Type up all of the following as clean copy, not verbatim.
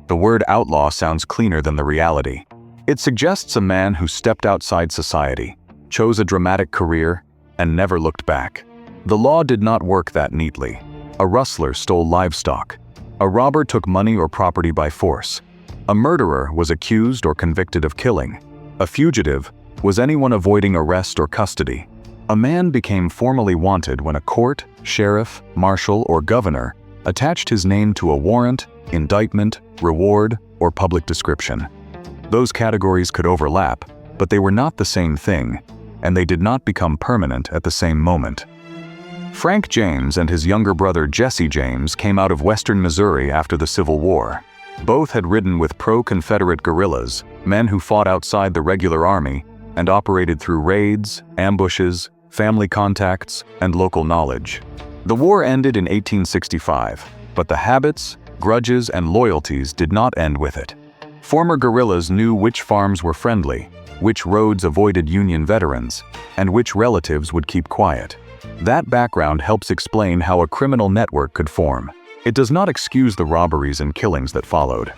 The word outlaw sounds cleaner than the reality. It suggests a man who stepped outside society, chose a dramatic career, and never looked back. The law did not work that neatly. A rustler stole livestock. A robber took money or property by force. A murderer was accused or convicted of killing. A fugitive was anyone avoiding arrest or custody. A man became formally wanted when a court, sheriff, marshal, or governor attached his name to a warrant, indictment, reward, or public description. Those categories could overlap, but they were not the same thing, and they did not become permanent at the same moment. Frank James and his younger brother Jesse James came out of western Missouri after the Civil War. Both had ridden with pro-Confederate guerrillas, men who fought outside the regular army and operated through raids, ambushes, family contacts, and local knowledge. The war ended in 1865, but the habits, grudges, and loyalties did not end with it. Former guerrillas knew which farms were friendly, which roads avoided Union veterans, and which relatives would keep quiet. That background helps explain how a criminal network could form. It does not excuse the robberies and killings that followed.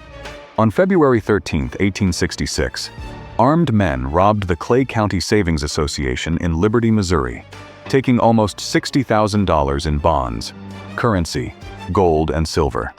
On February 13, 1866, armed men robbed the Clay County Savings Association in Liberty, Missouri, taking almost $60,000 in bonds, currency, gold, and silver.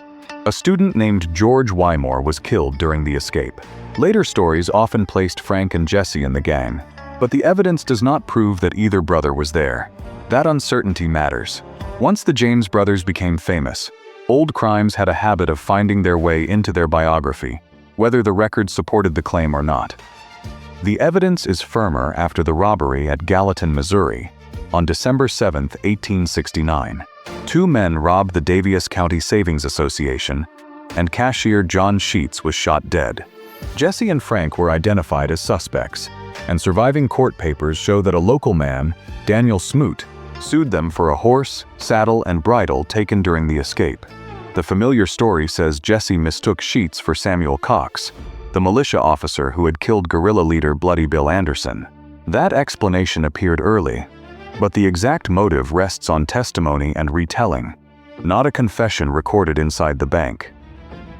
A student named George Wymore was killed during the escape. Later stories often placed Frank and Jesse in the gang, but the evidence does not prove that either brother was there. That uncertainty matters. Once the James brothers became famous, old crimes had a habit of finding their way into their biography, whether the record supported the claim or not. The evidence is firmer after the robbery at Gallatin, Missouri, on December 7, 1869. Two men robbed the Daviess County Savings Association, and cashier John Sheets was shot dead. Jesse and Frank were identified as suspects, and surviving court papers show that a local man, Daniel Smoot, sued them for a horse, saddle, and bridle taken during the escape. The familiar story says Jesse mistook Sheets for Samuel Cox, the militia officer who had killed guerrilla leader Bloody Bill Anderson. That explanation appeared early, but the exact motive rests on testimony and retelling, not a confession recorded inside the bank.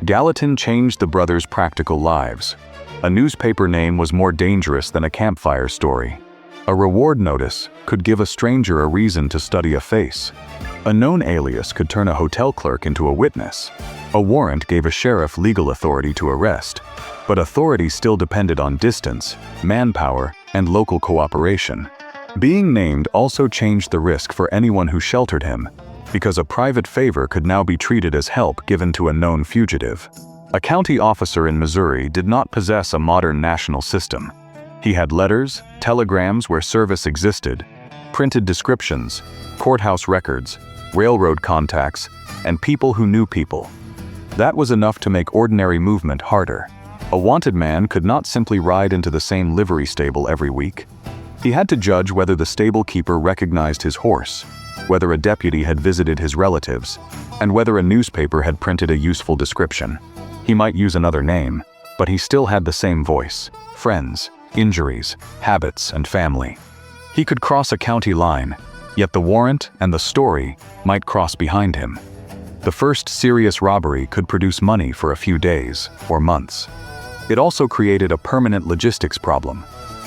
Gallatin changed the brothers' practical lives. A newspaper name was more dangerous than a campfire story. A reward notice could give a stranger a reason to study a face. A known alias could turn a hotel clerk into a witness. A warrant gave a sheriff legal authority to arrest, but authority still depended on distance, manpower, and local cooperation. Being named also changed the risk for anyone who sheltered him, because a private favor could now be treated as help given to a known fugitive. A county officer in Missouri did not possess a modern national system. He had letters, telegrams where service existed, printed descriptions, courthouse records, railroad contacts, and people who knew people. That was enough to make ordinary movement harder. A wanted man could not simply ride into the same livery stable every week. He had to judge whether the stable keeper recognized his horse, whether a deputy had visited his relatives, and whether a newspaper had printed a useful description. He might use another name, but he still had the same voice, friends, injuries, habits, and family. He could cross a county line, yet the warrant and the story might cross behind him. The first serious robbery could produce money for a few days or months. It also created a permanent logistics problem.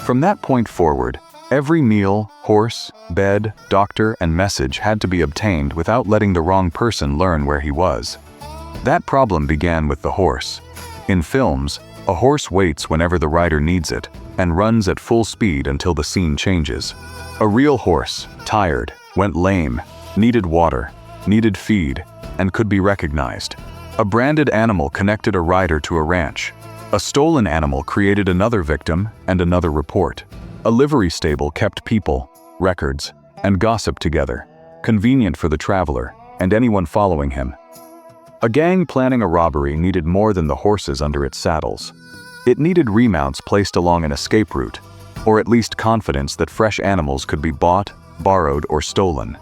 From that point forward, every meal, horse, bed, doctor, and message had to be obtained without letting the wrong person learn where he was. That problem began with the horse. In films, a horse waits whenever the rider needs it and runs at full speed until the scene changes. A real horse, tired, went lame, needed water, needed feed, and could be recognized. A branded animal connected a rider to a ranch. A stolen animal created another victim and another report. A livery stable kept people, records, and gossip together, convenient for the traveler and anyone following him. A gang planning a robbery needed more than the horses under its saddles. It needed remounts placed along an escape route, or at least confidence that fresh animals could be bought, borrowed, or stolen.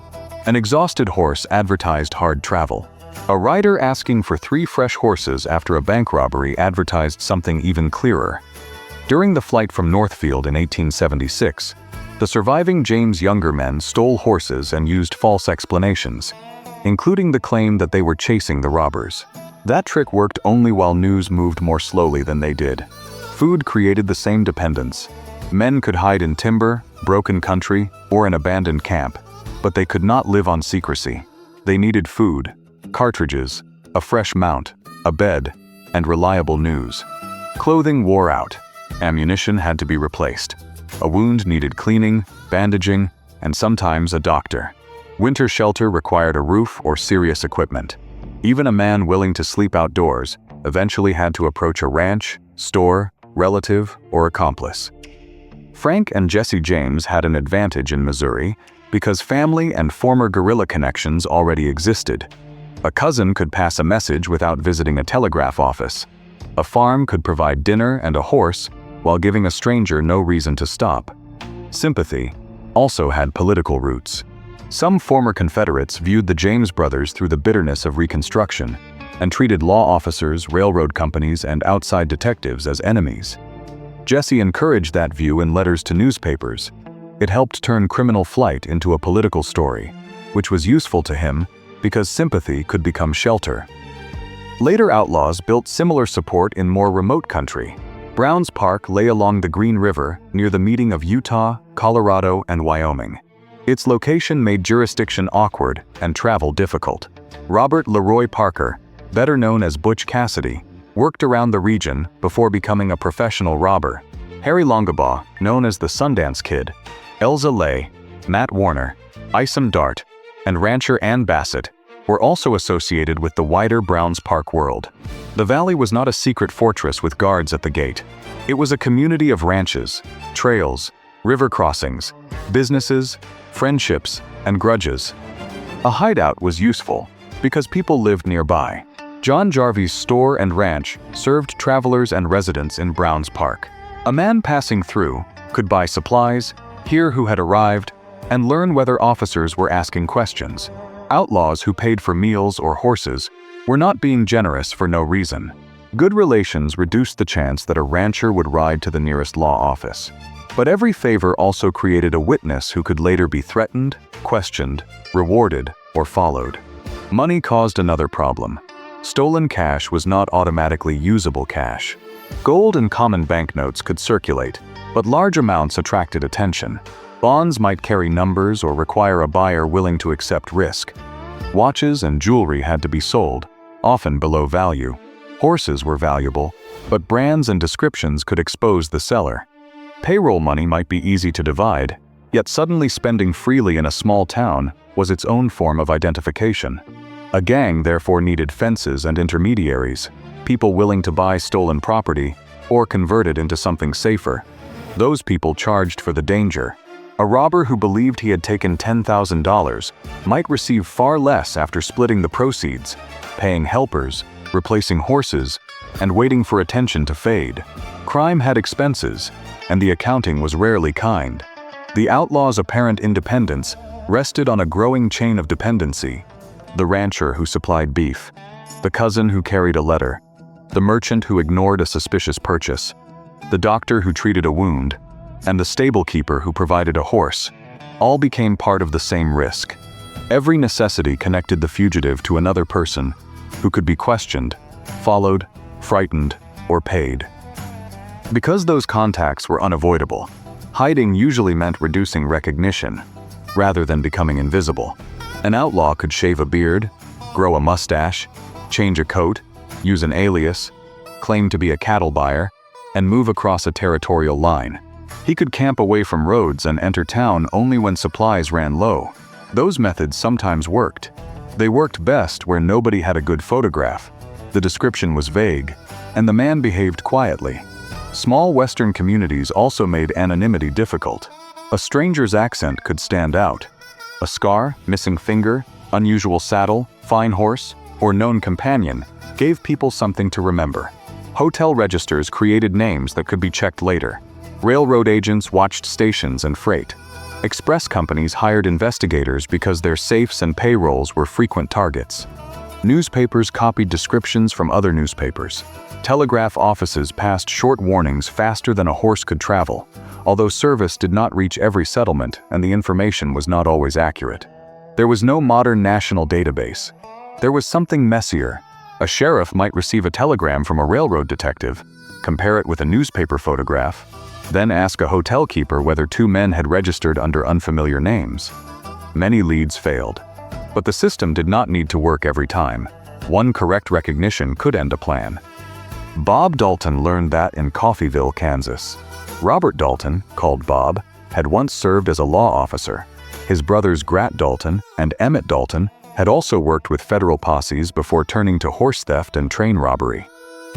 An exhausted horse advertised hard travel. A rider asking for 3 fresh horses after a bank robbery advertised something even clearer. During the flight from Northfield in 1876, the surviving James Younger men stole horses and used false explanations, including the claim that they were chasing the robbers. That trick worked only while news moved more slowly than they did. Food created the same dependence. Men could hide in timber, broken country, or an abandoned camp, but they could not live on secrecy. They needed food, cartridges, a fresh mount, a bed, and reliable news. Clothing wore out. Ammunition had to be replaced. A wound needed cleaning, bandaging, and sometimes a doctor. Winter shelter required a roof or serious equipment. Even a man willing to sleep outdoors eventually had to approach a ranch, store, relative, or accomplice. Frank and Jesse James had an advantage in Missouri because family and former guerrilla connections already existed. A cousin could pass a message without visiting a telegraph office. A farm could provide dinner and a horse while giving a stranger no reason to stop. Sympathy also had political roots. Some former Confederates viewed the James brothers through the bitterness of Reconstruction and treated law officers, railroad companies, and outside detectives as enemies. Jesse encouraged that view in letters to newspapers. It helped turn criminal flight into a political story, which was useful to him because sympathy could become shelter. Later outlaws built similar support in more remote country. Browns Park lay along the Green River near the meeting of Utah, Colorado, and Wyoming. Its location made jurisdiction awkward and travel difficult. Robert Leroy Parker, better known as Butch Cassidy, worked around the region before becoming a professional robber. Harry Longabaugh, known as the Sundance Kid, Elza Lay, Matt Warner, Isom Dart, and rancher Ann Bassett were also associated with the wider Browns Park world. The valley was not a secret fortress with guards at the gate. It was a community of ranches, trails, river crossings, businesses, friendships, and grudges. A hideout was useful because people lived nearby. John Jarvie's store and ranch served travelers and residents in Browns Park. A man passing through could buy supplies, hear who had arrived, and learn whether officers were asking questions. Outlaws who paid for meals or horses were not being generous for no reason. Good relations reduced the chance that a rancher would ride to the nearest law office. But every favor also created a witness who could later be threatened, questioned, rewarded, or followed. Money caused another problem. Stolen cash was not automatically usable cash. Gold and common banknotes could circulate, but large amounts attracted attention. Bonds might carry numbers or require a buyer willing to accept risk. Watches and jewelry had to be sold, often below value. Horses were valuable, but brands and descriptions could expose the seller. Payroll money might be easy to divide, yet suddenly spending freely in a small town was its own form of identification. A gang therefore needed fences and intermediaries, people willing to buy stolen property or convert it into something safer. Those people charged for the danger. A robber who believed he had taken $10,000 might receive far less after splitting the proceeds, paying helpers, replacing horses, and waiting for attention to fade. Crime had expenses, and the accounting was rarely kind. The outlaws' apparent independence rested on a growing chain of dependency. The rancher who supplied beef, the cousin who carried a letter, the merchant who ignored a suspicious purchase, the doctor who treated a wound, and the stable keeper who provided a horse, all became part of the same risk. Every necessity connected the fugitive to another person who could be questioned, followed, frightened, or paid. Because those contacts were unavoidable, hiding usually meant reducing recognition, rather than becoming invisible. An outlaw could shave a beard, grow a mustache, change a coat, use an alias, claim to be a cattle buyer, and move across a territorial line. He could camp away from roads and enter town only when supplies ran low. Those methods sometimes worked. They worked best where nobody had a good photograph, the description was vague, and the man behaved quietly. Small Western communities also made anonymity difficult. A stranger's accent could stand out. A scar, missing finger, unusual saddle, fine horse, or known companion gave people something to remember. Hotel registers created names that could be checked later. Railroad agents watched stations and freight. Express companies hired investigators because their safes and payrolls were frequent targets. Newspapers copied descriptions from other newspapers. Telegraph offices passed short warnings faster than a horse could travel, although service did not reach every settlement and the information was not always accurate. There was no modern national database. There was something messier, A sheriff might receive a telegram from a railroad detective, compare it with a newspaper photograph, then ask a hotel keeper whether two men had registered under unfamiliar names. Many leads failed, but the system did not need to work every time. One correct recognition could end a plan. Bob Dalton learned that in Coffeyville, Kansas. Robert Dalton, called Bob, had once served as a law officer. His brothers Grat Dalton and Emmett Dalton had also worked with federal posses before turning to horse theft and train robbery.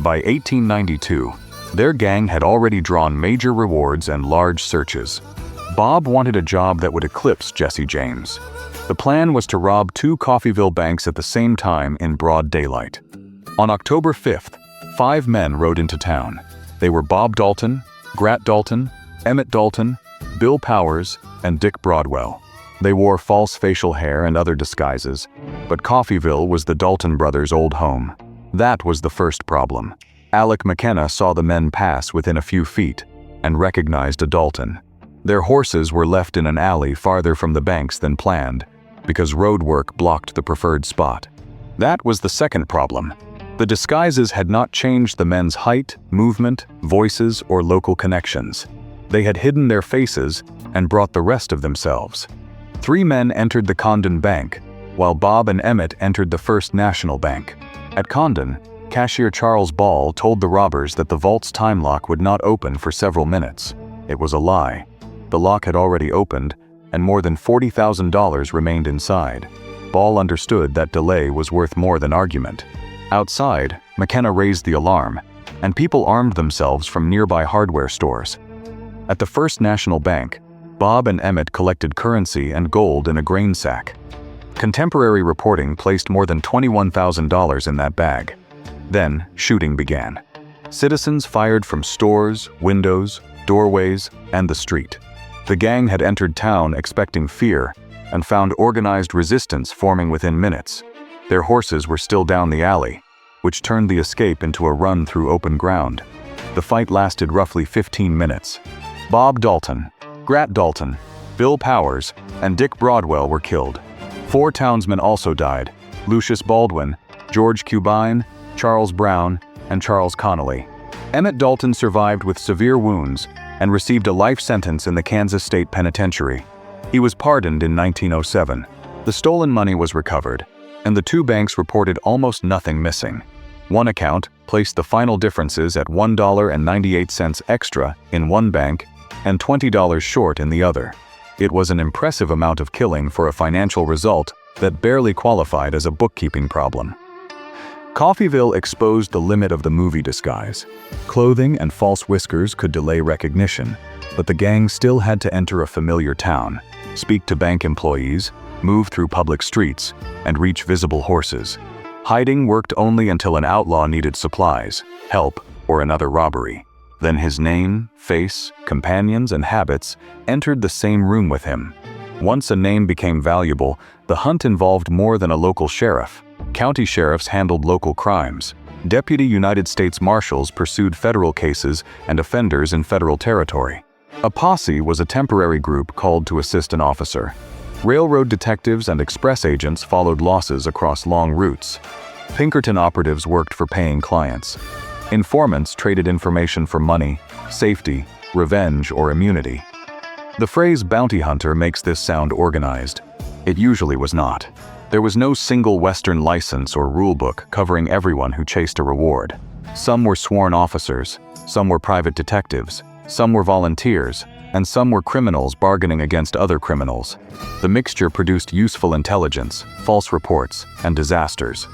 By 1892, their gang had already drawn major rewards and large searches. Bob wanted a job that would eclipse Jesse James. The plan was to rob two Coffeyville banks at the same time in broad daylight. On October 5th, 5 men rode into town. They were Bob Dalton, Grat Dalton, Emmett Dalton, Bill Powers, and Dick Broadwell. They wore false facial hair and other disguises, but Coffeyville was the Dalton brothers' old home. That was the first problem. Alec McKenna saw the men pass within a few feet and recognized a Dalton. Their horses were left in an alley farther from the banks than planned, because road work blocked the preferred spot. That was the second problem. The disguises had not changed the men's height, movement, voices, or local connections. They had hidden their faces and brought the rest of themselves. 3 men entered the Condon Bank, while Bob and Emmett entered the First National Bank. At Condon, cashier Charles Ball told the robbers that the vault's time lock would not open for several minutes. It was a lie. The lock had already opened, and more than $40,000 remained inside. Ball understood that delay was worth more than argument. Outside, McKenna raised the alarm, and people armed themselves from nearby hardware stores. At the First National Bank, Bob and Emmett collected currency and gold in a grain sack. Contemporary reporting placed more than $21,000 in that bag. Then, shooting began. Citizens fired from stores, windows, doorways, and the street. The gang had entered town expecting fear and found organized resistance forming within minutes. Their horses were still down the alley, which turned the escape into a run through open ground. The fight lasted roughly 15 minutes. Bob Dalton, Grat Dalton, Bill Powers, and Dick Broadwell were killed. 4 townsmen also died: Lucius Baldwin, George Cubine, Charles Brown, and Charles Connolly. Emmett Dalton survived with severe wounds and received a life sentence in the Kansas State Penitentiary. He was pardoned in 1907. The stolen money was recovered, and the 2 banks reported almost nothing missing. One account placed the final differences at $1.98 extra in one bank and $20 short in the other. It was an impressive amount of killing for a financial result that barely qualified as a bookkeeping problem. Coffeyville exposed the limit of the movie disguise. Clothing and false whiskers could delay recognition, but the gang still had to enter a familiar town, speak to bank employees, move through public streets, and reach visible horses. Hiding worked only until an outlaw needed supplies, help, or another robbery. Then his name, face, companions, and habits entered the same room with him. Once a name became valuable, the hunt involved more than a local sheriff. County sheriffs handled local crimes. Deputy United States Marshals pursued federal cases and offenders in federal territory. A posse was a temporary group called to assist an officer. Railroad detectives and express agents followed losses across long routes. Pinkerton operatives worked for paying clients. Informants traded information for money, safety, revenge, or immunity. The phrase bounty hunter makes this sound organized. It usually was not. There was no single Western license or rulebook covering everyone who chased a reward. Some were sworn officers, some were private detectives, some were volunteers, and some were criminals bargaining against other criminals. The mixture produced useful intelligence, false reports, and disasters.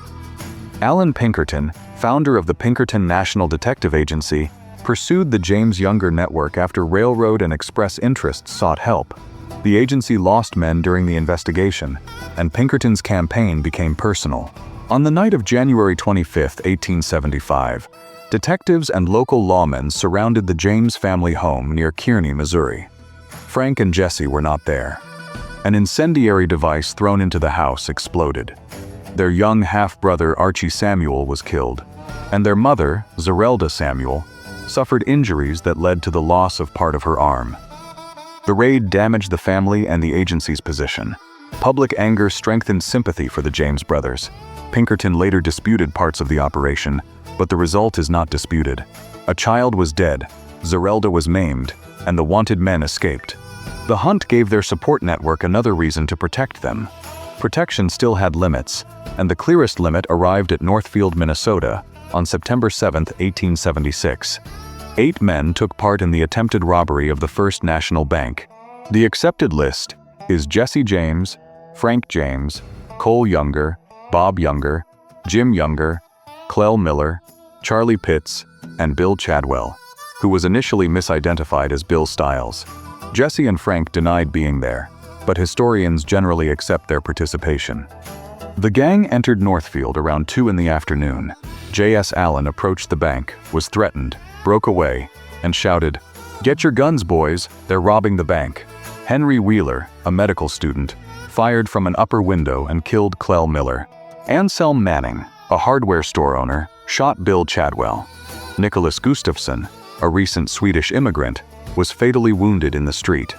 Alan Pinkerton, founder of the Pinkerton National Detective Agency, pursued the James Younger network after railroad and express interests sought help. The agency lost men during the investigation, and Pinkerton's campaign became personal. On the night of January 25, 1875, detectives and local lawmen surrounded the James family home near Kearney, Missouri. Frank and Jesse were not there. An incendiary device thrown into the house exploded. Their young half-brother Archie Samuel was killed, and their mother, Zerelda Samuel, suffered injuries that led to the loss of part of her arm. The raid damaged the family and the agency's position. Public anger strengthened sympathy for the James brothers. Pinkerton later disputed parts of the operation, but the result is not disputed. A child was dead, Zerelda was maimed, and the wanted men escaped. The hunt gave their support network another reason to protect them. Protection still had limits, and the clearest limit arrived at Northfield, Minnesota, on September 7, 1876. 8 men took part in the attempted robbery of the First National Bank. The accepted list is Jesse James, Frank James, Cole Younger, Bob Younger, Jim Younger, Clell Miller, Charlie Pitts, and Bill Chadwell, who was initially misidentified as Bill Stiles. Jesse and Frank denied being there, but historians generally accept their participation. The gang entered Northfield around 2 in the afternoon. J.S. Allen approached the bank, was threatened, broke away, and shouted, "Get your guns, boys, they're robbing the bank." Henry Wheeler, a medical student, fired from an upper window and killed Clell Miller. Anselm Manning, a hardware store owner, shot Bill Chadwell. Nicholas Gustafson, a recent Swedish immigrant, was fatally wounded in the street.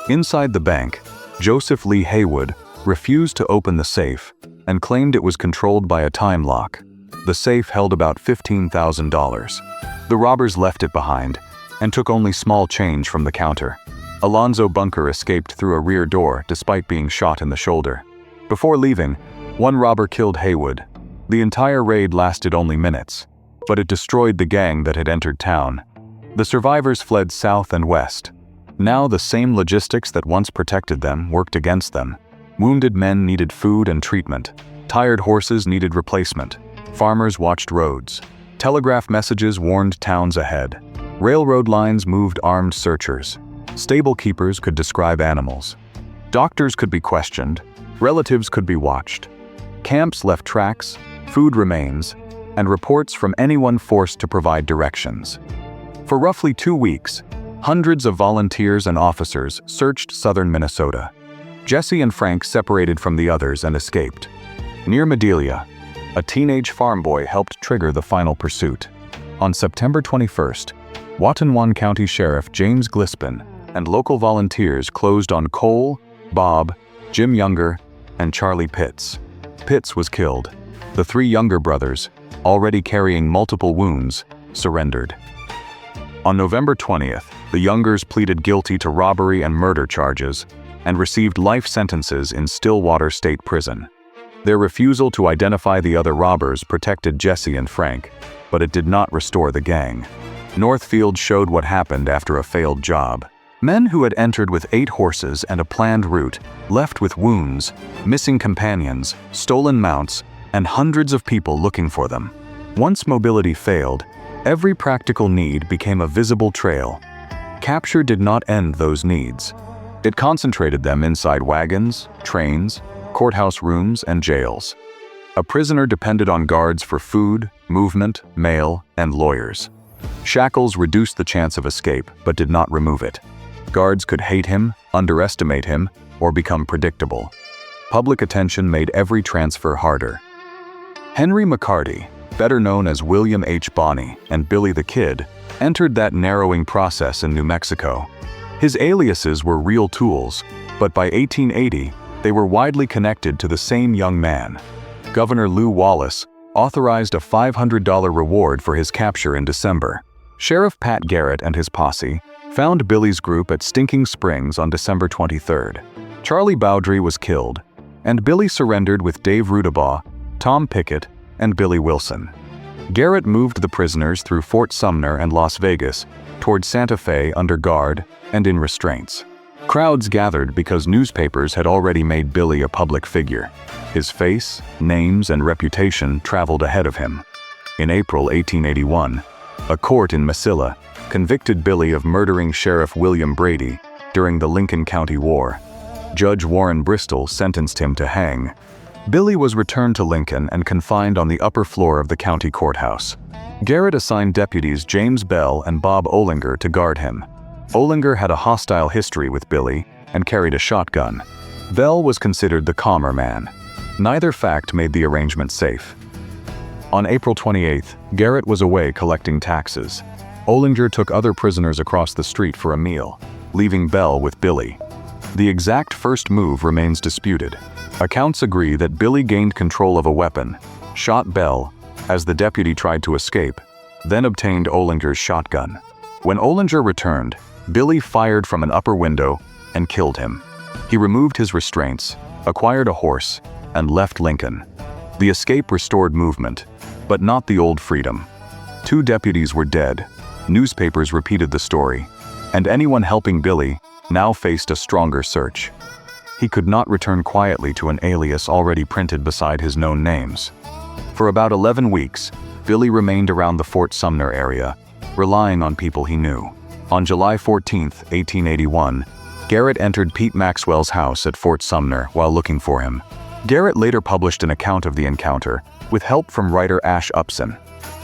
Inside the bank, Joseph Lee Haywood refused to open the safe and claimed it was controlled by a time lock. The safe held about $15,000. The robbers left it behind and took only small change from the counter. Alonzo Bunker escaped through a rear door despite being shot in the shoulder. Before leaving, one robber killed Haywood. The entire raid lasted only minutes, but it destroyed the gang that had entered town. The survivors fled south and west. Now the same logistics that once protected them worked against them. Wounded men needed food and treatment. Tired horses needed replacement. Farmers watched roads. Telegraph messages warned towns ahead. Railroad lines moved armed searchers. Stable keepers could describe animals. Doctors could be questioned. Relatives could be watched. Camps left tracks, food remains, and reports from anyone forced to provide directions. For roughly 2 weeks, hundreds of volunteers and officers searched southern Minnesota. Jesse and Frank separated from the others and escaped. Near Madelia, a teenage farm boy helped trigger the final pursuit. On September 21st, Watonwan County Sheriff James Glispin and local volunteers closed on Cole, Bob, Jim Younger, and Charlie Pitts. Pitts was killed. The 3 younger brothers, already carrying multiple wounds, surrendered. On November 20th, the Youngers pleaded guilty to robbery and murder charges and received life sentences in Stillwater State Prison. Their refusal to identify the other robbers protected Jesse and Frank, but it did not restore the gang. Northfield showed what happened after a failed job. Men who had entered with 8 horses and a planned route left with wounds, missing companions, stolen mounts, and hundreds of people looking for them. Once mobility failed, every practical need became a visible trail. Capture did not end those needs. It concentrated them inside wagons, trains, courthouse rooms, and jails. A prisoner depended on guards for food, movement, mail, and lawyers. Shackles reduced the chance of escape, but did not remove it. Guards could hate him, underestimate him, or become predictable. Public attention made every transfer harder. Henry McCarty, better known as William H. Bonney and Billy the Kid, entered that narrowing process in New Mexico. His aliases were real tools, but by 1880, they were widely connected to the same young man. Governor Lew Wallace authorized a $500 reward for his capture in December. Sheriff Pat Garrett and his posse found Billy's group at Stinking Springs on December 23rd. Charlie Bowdry was killed, and Billy surrendered with Dave Rudabaugh, Tom Pickett, and Billy Wilson. Garrett moved the prisoners through Fort Sumner and Las Vegas toward Santa Fe under guard and in restraints. Crowds gathered because newspapers had already made Billy a public figure. His face, names, and reputation traveled ahead of him. In April 1881, a court in Mesilla convicted Billy of murdering Sheriff William Brady during the Lincoln County War. Judge Warren Bristol sentenced him to hang. Billy was returned to Lincoln and confined on the upper floor of the county courthouse. Garrett assigned deputies James Bell and Bob Olinger to guard him. Olinger had a hostile history with Billy and carried a shotgun. Bell was considered the calmer man. Neither fact made the arrangement safe. On April 28th, Garrett was away collecting taxes. Olinger took other prisoners across the street for a meal, leaving Bell with Billy. The exact first move remains disputed. Accounts agree that Billy gained control of a weapon, shot Bell as the deputy tried to escape, then obtained Ollinger's shotgun. When Ollinger returned, Billy fired from an upper window and killed him. He removed his restraints, acquired a horse, and left Lincoln. The escape restored movement, but not the old freedom. 2 deputies were dead, newspapers repeated the story, and anyone helping Billy now faced a stronger search. He could not return quietly to an alias already printed beside his known names. For about 11 weeks, Billy remained around the Fort Sumner area, relying on people he knew. On July 14, 1881, Garrett entered Pete Maxwell's house at Fort Sumner while looking for him. Garrett later published an account of the encounter, with help from writer Ash Upson.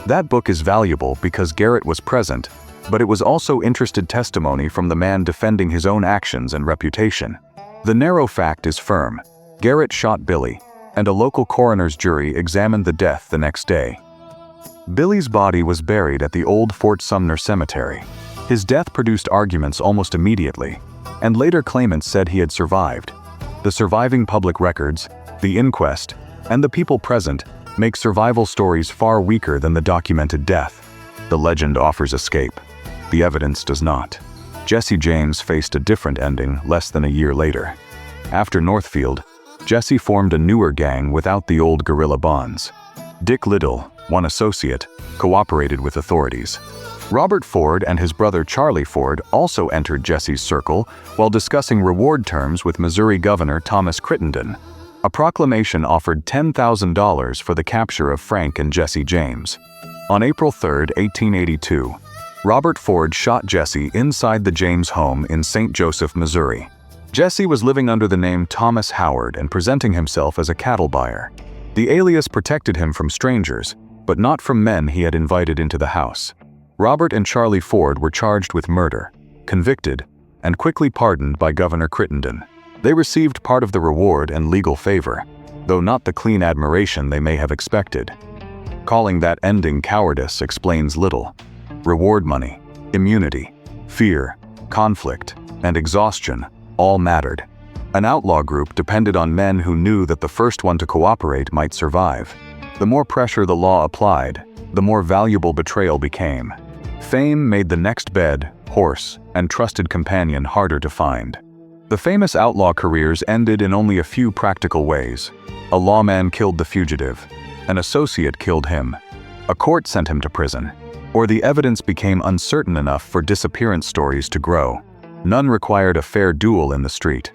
That book is valuable because Garrett was present, but it was also interested testimony from the man defending his own actions and reputation. The narrow fact is firm. Garrett shot Billy, and a local coroner's jury examined the death the next day. Billy's body was buried at the old Fort Sumner Cemetery. His death produced arguments almost immediately, and later claimants said he had survived. The surviving public records, the inquest, and the people present make survival stories far weaker than the documented death. The legend offers escape. The evidence does not. Jesse James faced a different ending less than a year later. After Northfield, Jesse formed a newer gang without the old guerrilla bonds. Dick Little, one associate, cooperated with authorities. Robert Ford and his brother Charlie Ford also entered Jesse's circle while discussing reward terms with Missouri Governor Thomas Crittenden. A proclamation offered $10,000 for the capture of Frank and Jesse James. On April 3, 1882, Robert Ford shot Jesse inside the James home in St. Joseph, Missouri. Jesse was living under the name Thomas Howard and presenting himself as a cattle buyer. The alias protected him from strangers, but not from men he had invited into the house. Robert and Charlie Ford were charged with murder, convicted, and quickly pardoned by Governor Crittenden. They received part of the reward and legal favor, though not the clean admiration they may have expected. Calling that ending cowardice explains little. Reward money, immunity, fear, conflict, and exhaustion all mattered. An outlaw group depended on men who knew that the first one to cooperate might survive. The more pressure the law applied, the more valuable betrayal became. Fame made the next bed, horse, and trusted companion harder to find. The famous outlaw careers ended in only a few practical ways. A lawman killed the fugitive, an associate killed him, a court sent him to prison, or the evidence became uncertain enough for disappearance stories to grow. None required a fair duel in the street.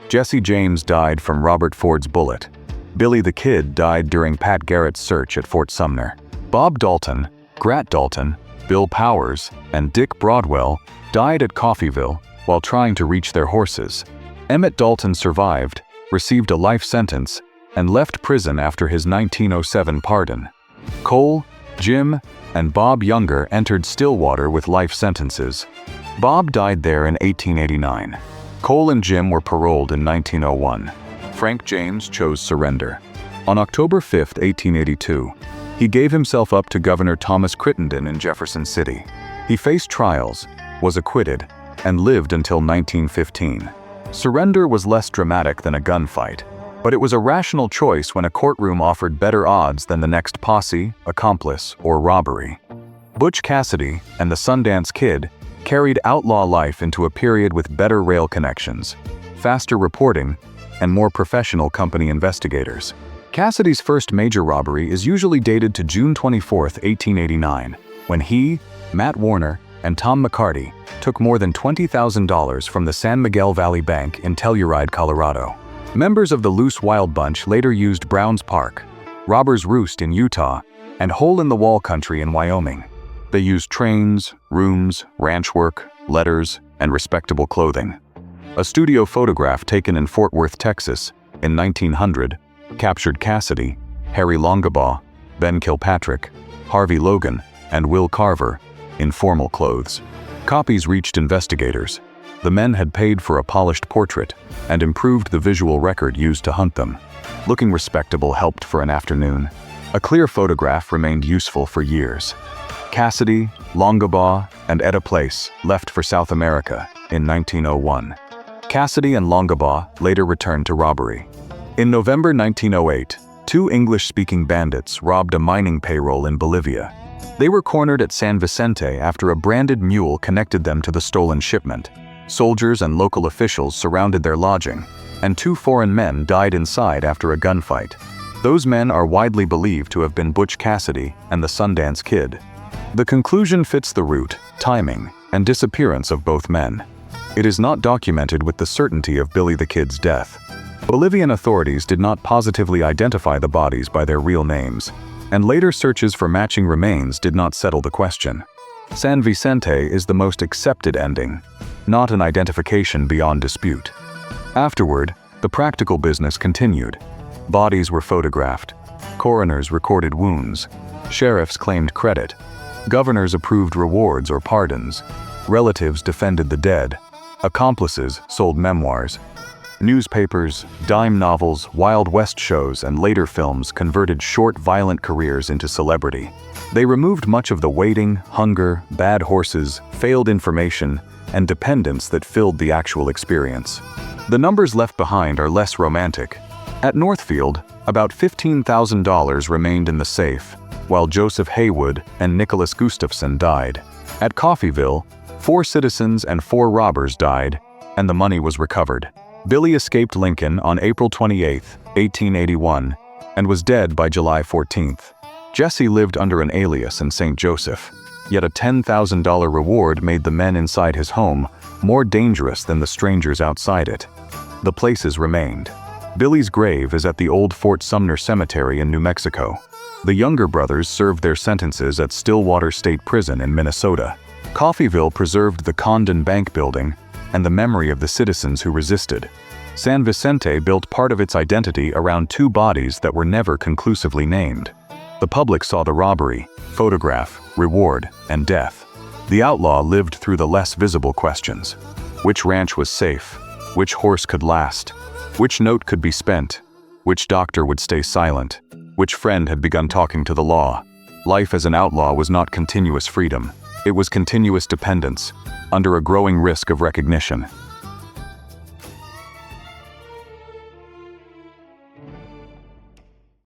Jesse James died from Robert Ford's bullet. Billy the Kid died during Pat Garrett's search at Fort Sumner. Bob Dalton, Grat Dalton, Bill Powers, and Dick Broadwell died at Coffeyville while trying to reach their horses. Emmett Dalton survived, received a life sentence, and left prison after his 1907 pardon. Cole, Jim, and Bob Younger entered Stillwater with life sentences. Bob died there in 1889. Cole and Jim were paroled in 1901. Frank James chose surrender. On October 5, 1882, he gave himself up to Governor Thomas Crittenden in Jefferson City. He faced trials, was acquitted, and lived until 1915. Surrender was less dramatic than a gunfight, but it was a rational choice when a courtroom offered better odds than the next posse, accomplice, or robbery. Butch Cassidy and the Sundance Kid carried outlaw life into a period with better rail connections, faster reporting, and more professional company investigators. Cassidy's first major robbery is usually dated to June 24, 1889, when he, Matt Warner, and Tom McCarty took more than $20,000 from the San Miguel Valley Bank in Telluride, Colorado. Members of the Loose Wild Bunch later used Browns Park, Robber's Roost in Utah, and Hole-in-the-Wall country in Wyoming. They used trains, rooms, ranch work, letters, and respectable clothing. A studio photograph taken in Fort Worth, Texas, in 1900, captured Cassidy, Harry Longabaugh, Ben Kilpatrick, Harvey Logan, and Will Carver in formal clothes. Copies reached investigators. The men had paid for a polished portrait and improved the visual record used to hunt them. Looking respectable helped for an afternoon. A clear photograph remained useful for years. Cassidy, Longabaugh, and Etta Place left for South America in 1901. Cassidy and Longabaugh later returned to robbery. In November 1908, two English-speaking bandits robbed a mining payroll in Bolivia. They were cornered at San Vicente after a branded mule connected them to the stolen shipment. Soldiers and local officials surrounded their lodging, and two foreign men died inside after a gunfight. Those men are widely believed to have been Butch Cassidy and the Sundance Kid. The conclusion fits the route, timing, and disappearance of both men. It is not documented with the certainty of Billy the Kid's death. Bolivian authorities did not positively identify the bodies by their real names, and later searches for matching remains did not settle the question. San Vicente is the most accepted ending, not an identification beyond dispute. Afterward, the practical business continued. Bodies were photographed. Coroners recorded wounds. Sheriffs claimed credit. Governors approved rewards or pardons. Relatives defended the dead. Accomplices sold memoirs. Newspapers, dime novels, Wild West shows, and later films converted short, violent careers into celebrity. They removed much of the waiting, hunger, bad horses, failed information, and dependence that filled the actual experience. The numbers left behind are less romantic. At Northfield, about $15,000 remained in the safe, while Joseph Haywood and Nicholas Gustafson died. At Coffeyville, 4 citizens and 4 robbers died, and the money was recovered. Billy escaped Lincoln on April 28, 1881, and was dead by July 14. Jesse lived under an alias in St. Joseph, yet a $10,000 reward made the men inside his home more dangerous than the strangers outside it. The places remained. Billy's grave is at the old Fort Sumner Cemetery in New Mexico. The younger brothers served their sentences at Stillwater State Prison in Minnesota. Coffeyville preserved the Condon Bank building and the memory of the citizens who resisted. San Vicente built part of its identity around 2 bodies that were never conclusively named. The public saw the robbery, photograph, reward, and death. The outlaw lived through the less visible questions. Which ranch was safe? Which horse could last? Which note could be spent? Which doctor would stay silent? Which friend had begun talking to the law? Life as an outlaw was not continuous freedom. It was continuous dependence, under a growing risk of recognition.